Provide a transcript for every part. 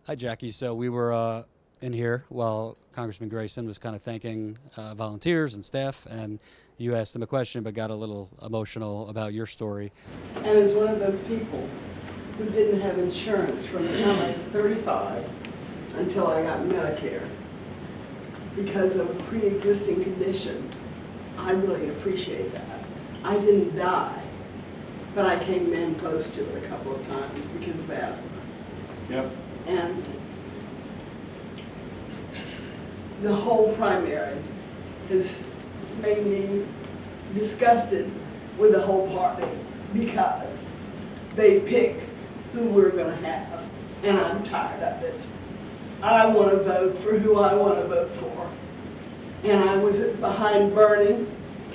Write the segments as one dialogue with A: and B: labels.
A: Hi, Jackie. So we were in here while Congressman Grayson was kind of thanking volunteers and staff, and you asked him a question but got a little emotional about your story.
B: And as one of those people who didn't have insurance from the time I was 35 until I got Medicare because of a pre-existing condition, I really appreciate that. I didn't die, but I came in close to it a couple of times because of asthma.
C: Yep.
B: And the whole primary has made me disgusted with the whole party because they pick who we're going to have, and I'm tired of it. I want to vote for who I want to vote for. And I was behind Bernie,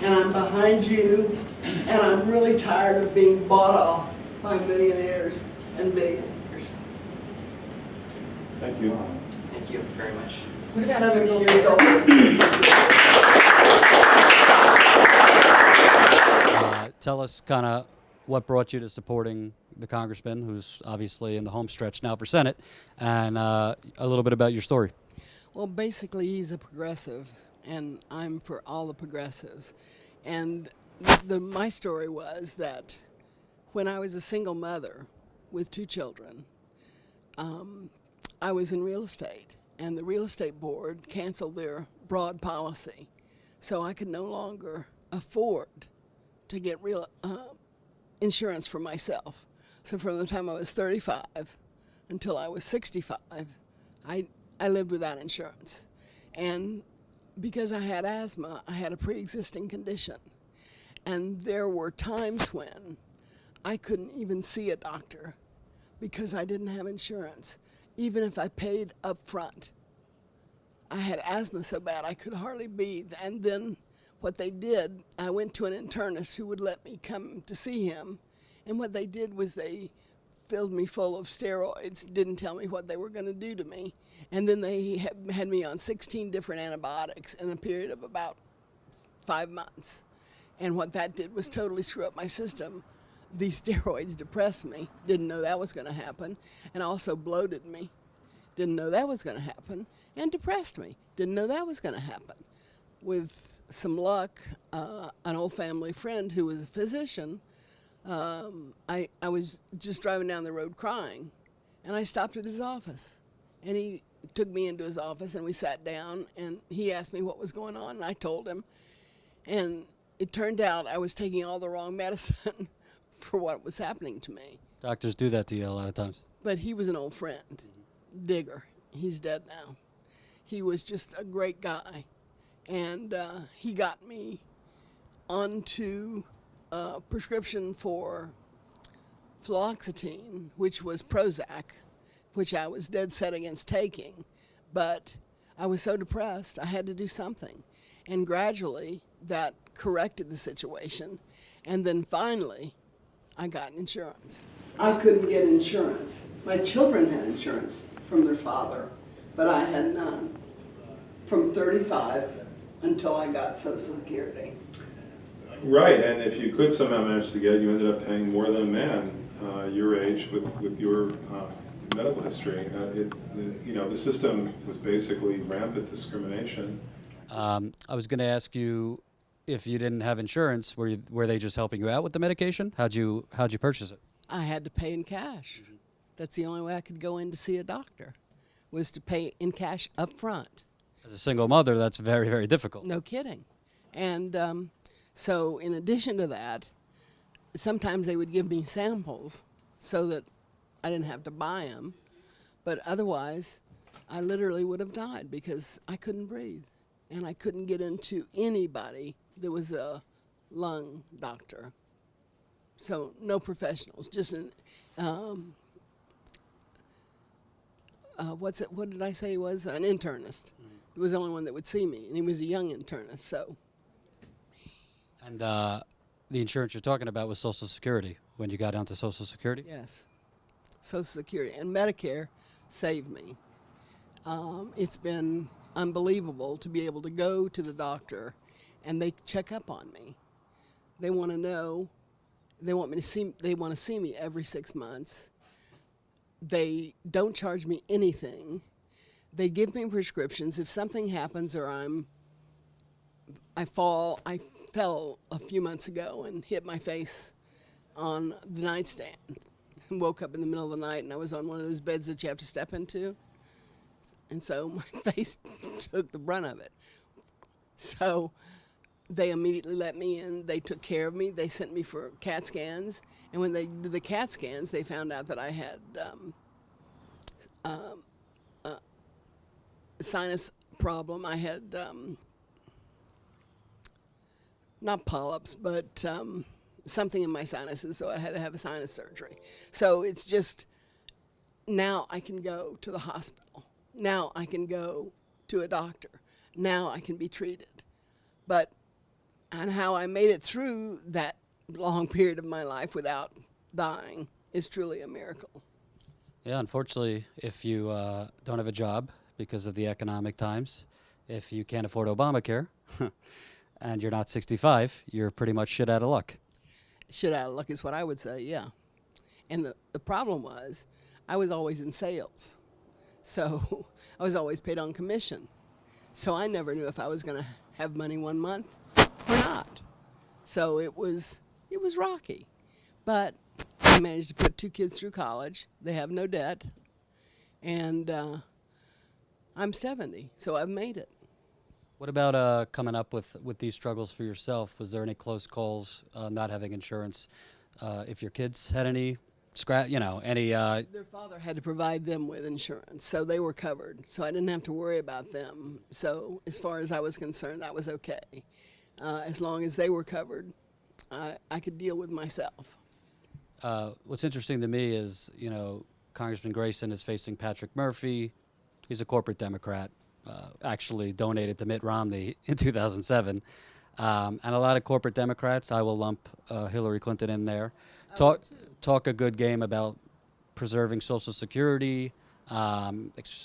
B: and I'm behind you, and I'm really tired of being bought off by millionaires and billionaires.
C: Thank you.
D: Thank you very much.
B: I'm 70 years old.
A: Tell us kind of what brought you to supporting the congressman, who's obviously in the home stretch now for Senate, and a little bit about your story.
E: Well, basically, he's a progressive, and I'm for all the progressives. And my story was that when I was a single mother with 2 children, I was in real estate, and the real estate board canceled their broad policy, so I could no longer afford to get real insurance for myself. So from the time I was 35 until I was 65, I lived without insurance. And because I had asthma, I had a pre-existing condition. And there were times when I couldn't even see a doctor because I didn't have insurance, even if I paid up front. I had asthma so bad I could hardly breathe. And then what they did, I went to an internist who would let me come to see him. And what they did was they filled me full of steroids, didn't tell me what they were going to do to me. And then they had me on 16 different antibiotics in a period of about 5 months. And what that did was totally screw up my system. These steroids depressed me, didn't know that was going to happen, and also bloated me, didn't know that was going to happen, and depressed me, didn't know that was going to happen. With some luck, an old family friend who was a physician, I was just driving down the road crying, and I stopped at his office. And he took me into his office, and we sat down, and he asked me what was going on, and I told him. And it turned out I was taking all the wrong medicine for what was happening to me.
A: Doctors do that to you a lot of times.
E: But he was an old friend, Digger. He's dead now. He was just a great guy. And he got me onto a prescription for fluoxetine, which was Prozac, which I was dead set against taking. But I was so depressed, I had to do something. And gradually, that corrected the situation. And then finally, I got insurance.
B: I couldn't get insurance. My children had insurance from their father, but I had none from 35 until I got Social Security.
C: Right, and if you could somehow manage to get it, you ended up paying more than a man your age with your medical history. The system was basically rampant discrimination.
A: I was going to ask you, if you didn't have insurance, were they just helping you out with the medication? How'd you purchase it?
E: I had to pay in cash. That's the only way I could go in to see a doctor, was to pay in cash up front.
A: As a single mother, that's very, very difficult.
E: No kidding. And so in addition to that, sometimes they would give me samples so that I didn't have to buy them. But otherwise, I literally would have died because I couldn't breathe. And I couldn't get into anybody that was a lung doctor. So no professionals, just what did I say he was? An internist. He was the only one that would see me, and he was a young internist, so.
A: And the insurance you're talking about was Social Security, when you got onto Social Security?
E: Yes, Social Security. And Medicare saved me. It's been unbelievable to be able to go to the doctor, and they check up on me. They want to know, they want to see me every 6 months. They don't charge me anything. They give me prescriptions. If something happens or I fell a few months ago and hit my face on the nightstand and woke up in the middle of the night, and I was on one of those beds that you have to step into. And so my face took the brunt of it. So they immediately let me in. They took care of me. They sent me for CAT scans. And when they did the CAT scans, they found out that I had sinus problem. I had not polyps, but something in my sinuses, so I had to have a sinus surgery. So it's just, now I can go to the hospital. Now I can go to a doctor. Now I can be treated. But, and how I made it through that long period of my life without dying is truly a miracle.
A: Yeah, unfortunately, if you don't have a job because of the economic times, if you can't afford Obamacare, and you're not 65, you're pretty much shit out of luck.
E: Shit out of luck is what I would say, yeah. And the problem was, I was always in sales. So I was always paid on commission. So I never knew if I was going to have money one month or not. So it was rocky. But I managed to put 2 kids through college. They have no debt. And I'm 70, so I've made it.
A: What about coming up with these struggles for yourself? Was there any close calls not having insurance? If your kids had any any...
E: Their father had to provide them with insurance, so they were covered. So I didn't have to worry about them. So as far as I was concerned, that was okay. As long as they were covered, I could deal with myself.
A: What's interesting to me is, Congressman Grayson is facing Patrick Murphy. He's a corporate Democrat. Actually donated to Mitt Romney in 2007. And a lot of corporate Democrats, I will lump Hillary Clinton in there, talk a good game about preserving Social Security. A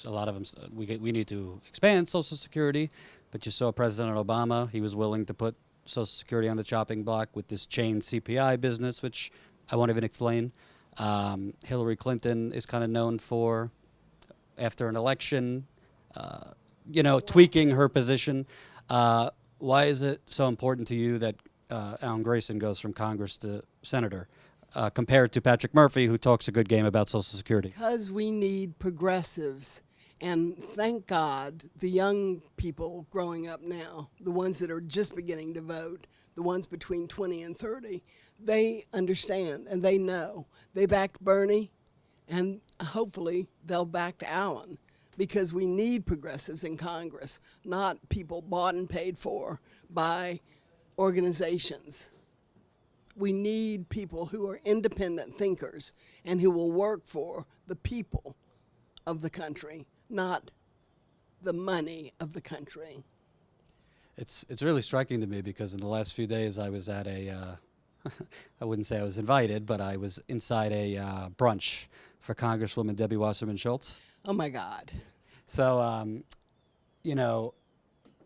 A: lot of them, we need to expand Social Security, but you saw President Obama, he was willing to put Social Security on the chopping block with this chain CPI business, which I won't even explain. Hillary Clinton is kind of known for, after an election, tweaking her position. Why is it so important to you that Alan Grayson goes from Congress to senator, compared to Patrick Murphy, who talks a good game about Social Security?
E: Because we need progressives. And thank God the young people growing up now, the ones that are just beginning to vote, the ones between 20 and 30, they understand and they know. They backed Bernie, and hopefully they'll back Alan. Because we need progressives in Congress, not people bought and paid for by organizations. We need people who are independent thinkers and who will work for the people of the country, not the money of the country.
A: It's really striking to me because in the last few days I was at a, I wouldn't say I was invited, but I was inside a brunch for Congresswoman Debbie Wasserman Schultz.
E: Oh my God.
A: So,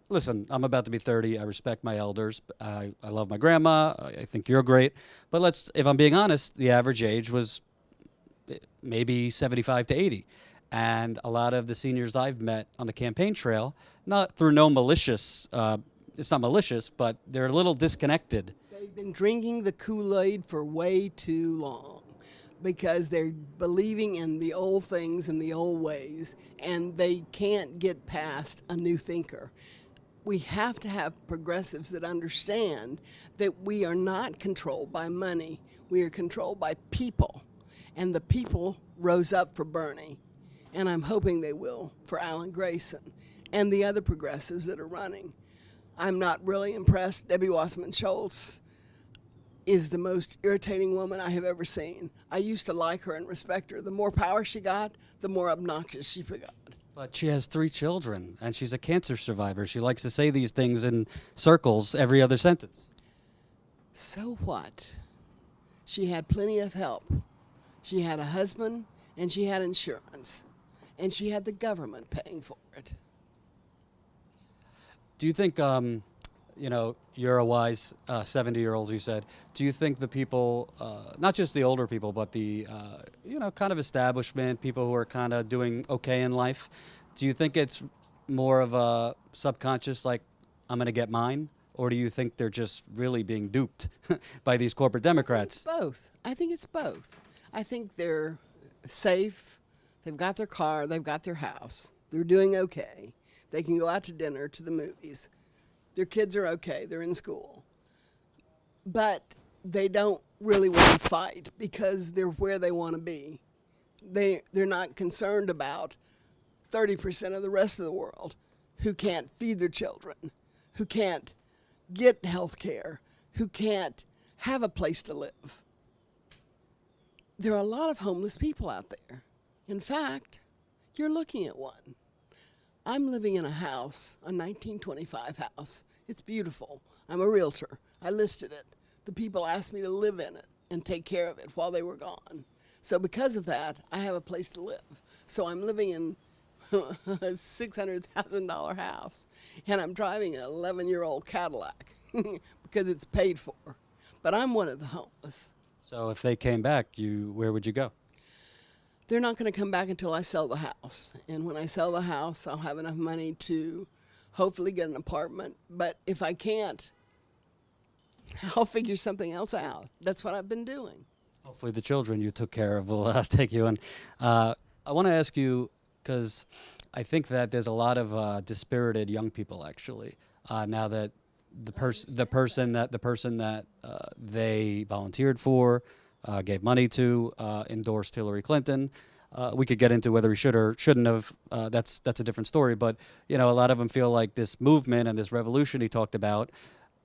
A: listen, I'm about to be 30. I respect my elders. I love my grandma. I think you're great. But if I'm being honest, the average age was maybe 75 to 80. And a lot of the seniors I've met on the campaign trail, not through no malicious, it's not malicious, but they're a little disconnected.
E: They've been drinking the Kool-Aid for way too long, because they're believing in the old things and the old ways, and they can't get past a new thinker. We have to have progressives that understand that we are not controlled by money. We are controlled by people, and the people rose up for Bernie, and I'm hoping they will for Alan Grayson and the other progressives that are running. I'm not really impressed. Debbie Wasserman Schultz is the most irritating woman I have ever seen. I used to like her and respect her. The more power she got, the more obnoxious she got.
A: But she has 3 children, and she's a cancer survivor. She likes to say these things in circles every other sentence.
E: So what? She had plenty of help. She had a husband, and she had insurance, and she had the government paying for it.
A: Do you think, you know, you're a wise 70-year-old, you said. Do you think the people, not just the older people, but the, you know, kind of establishment, people who are kind of doing okay in life, do you think it's more of a subconscious, like, I'm going to get mine? Or do you think they're just really being duped by these corporate Democrats?
E: Both. I think it's both. I think they're safe. They've got their car. They've got their house. They're doing okay. They can go out to dinner, to the movies. Their kids are okay. They're in school. But they don't really want to fight because they're where they want to be. They're not concerned about 30% of the rest of the world who can't feed their children, who can't get health care, who can't have a place to live. There are a lot of homeless people out there. In fact, you're looking at one. I'm living in a house, a 1925 house. It's beautiful. I'm a realtor. I listed it. The people asked me to live in it and take care of it while they were gone. So because of that, I have a place to live. So I'm living in a $600,000 house, and I'm driving an 11-year-old Cadillac because it's paid for. But I'm one of the homeless.
A: So if they came back, where would you go?
E: They're not going to come back until I sell the house. And when I sell the house, I'll have enough money to hopefully get an apartment. But if I can't, I'll figure something else out. That's what I've been doing.
A: Hopefully the children you took care of will take you in. I want to ask you, because I think that there's a lot of dispirited young people actually now that the person that they volunteered for, gave money to, endorsed Hillary Clinton. We could get into whether he should or shouldn't have. That's a different story. But you know, a lot of them feel like this movement and this revolution he talked about,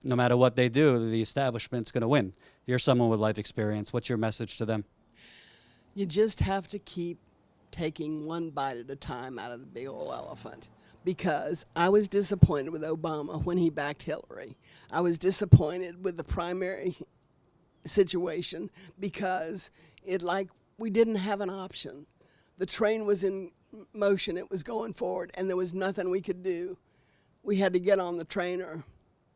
A: no matter what they do, the establishment's going to win. You're someone with life experience. What's your message to them?
E: You just have to keep taking one bite at a time out of the big old elephant. Because I was disappointed with Obama when he backed Hillary. I was disappointed with the primary situation because we didn't have an option. The train was in motion, it was going forward, and there was nothing we could do. We had to get on the train or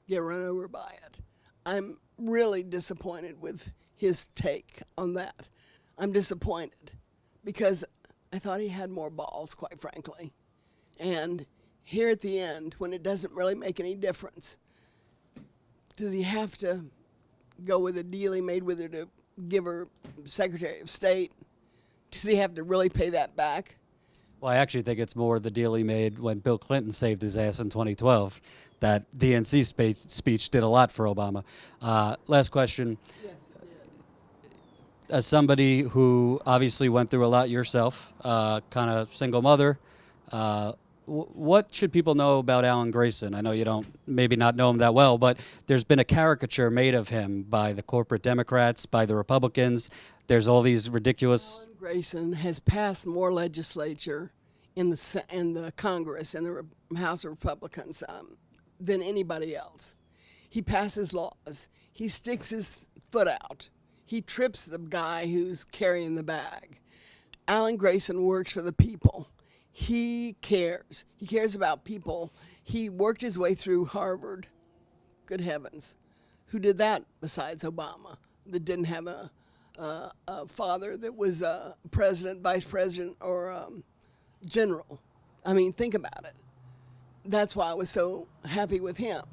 E: get run over by it. I'm really disappointed with his take on that. I'm disappointed because I thought he had more balls, quite frankly. And here at the end, when it doesn't really make any difference, does he have to go with a deal he made with her to give her Secretary of State? Does he have to really pay that back?
A: Well, I actually think it's more the deal he made when Bill Clinton saved his ass in 2012. That DNC speech did a lot for Obama. Last question.
E: Yes,
A: As somebody who obviously went through a lot yourself, kind of single mother, what should people know about Alan Grayson? I know you don't maybe not know him that well, but there's been a caricature made of him by the corporate Democrats, by the Republicans. There's all these ridiculous...
E: Alan Grayson has passed more legislature in the Congress and the House of Republicans than anybody else. He passes laws. He sticks his foot out. He trips the guy who's carrying the bag. Alan Grayson works for the people. He cares. He cares about people. He worked his way through Harvard. Good heavens. Who did that besides Obama, that didn't have a father that was a president, vice president, or general? I mean, think about it. That's why I was so happy with him.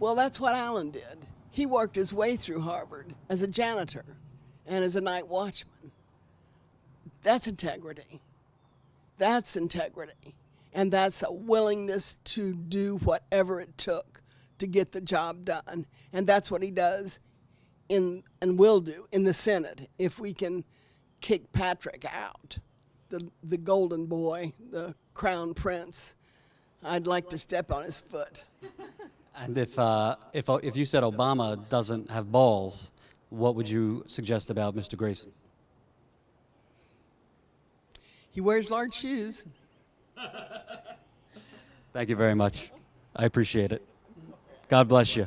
E: Well, that's what Alan did. He worked his way through Harvard as a janitor and as a night watchman. That's integrity. That's integrity. And that's a willingness to do whatever it took to get the job done. And that's what he does and will do in the Senate if we can kick Patrick out, the golden boy, the crown prince. I'd like to step on his foot.
A: And if you said Obama doesn't have balls, what would you suggest about Mr. Grayson?
E: He wears large shoes.
A: Thank you very much. I appreciate it. God bless you.